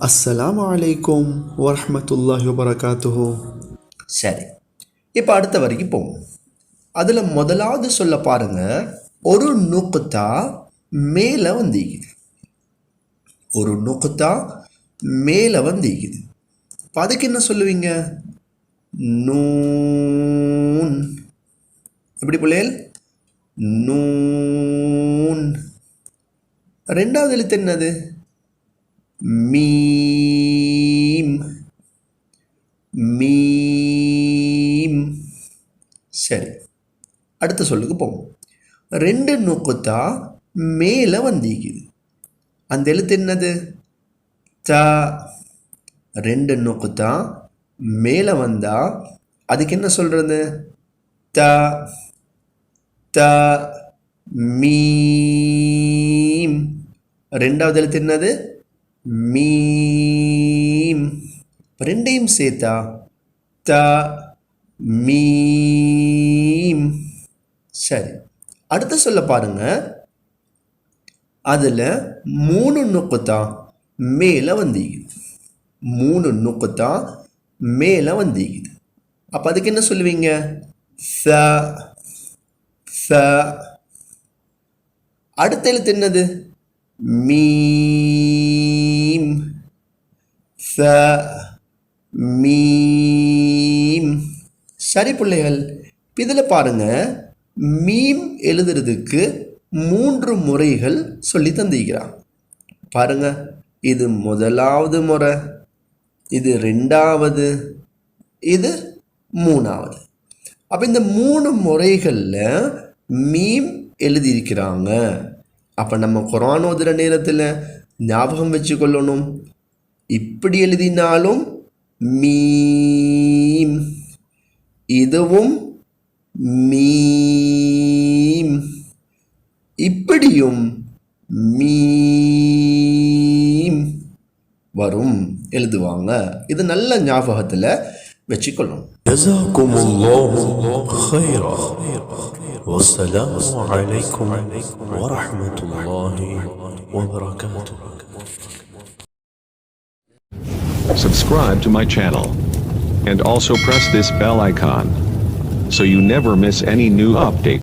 அஸ்ஸலாமு அலைக்கும் வரஹ்மத்துல்லாஹி வபரகாத்துஹு. சரி, இப்போ அடுத்த வரைக்கும் போவோம். அதில் முதலாவது சொல்ல பாருங்க, ஒரு நுக்தா மேலே வந்திக்குது. ஒரு நுக்தா மேலே வந்திக்குது. இப்போ அதுக்கு என்ன சொல்லுவீங்க? நூன். எப்படி பிள்ளைகள்? நூன். ரெண்டாவது எழுத்து என்னது? மீம். மீம். சரி, அடுத்த சொல்லுக்கு போவோம். ரெண்டு நுக்தா மேலே வந்திக்குது. அந்த எழுத்து என்னது? த. ரெண்டு நுக்தா மேலே வந்தா அதுக்கு என்ன சொல்றது? த. த. மீம். ரெண்டாவது எழுத்து என்னது? மீம். ரெண்டையும் சேர்த்தா த மீம். சரி, அடுத்த சொல்ல பாருங்க. அதில் மூணு நுக்தா மேலே வந்திக்குது. மூணு நுக்தா மேலே வந்திக்குது. அப்போ அதுக்கு என்ன சொல்லுவீங்க? ச. ச. அடுத்த எழுத்து என்னது? மீம். ச. மீம். சரி பிள்ளைகள், இதில் பாருங்க, மீம் எழுதுறதுக்கு 3 முறைகள் சொல்லி தந்திக்கிறான். பாருங்க, இது முதலாவது முறை, இது ரெண்டாவது, இது மூணாவது. அப்போ இந்த 3 முறைகளில் மீம் எழுதியிருக்கிறாங்க. அப்போ நம்ம குர்ஆன் ஓதுற நேரத்தில் ஞாபகம் வச்சு கொள்ளணும். இப்படி எழுதினாலும் மீம், இதுவும் மீம், இப்படியும் மீம் வரும், எழுதுவாங்க. இது நல்ல ஞாபகத்தில் வச்சுக்கொள்ளணும். ஜஸாக்குமுல்லாஹு கைரா. வஸ்ஸலாமு அலைக்கும் வரஹ்மத்துல்லாஹி வபரகாத்துஹு. Subscribe to my channel and also press this bell icon so you never miss any new update.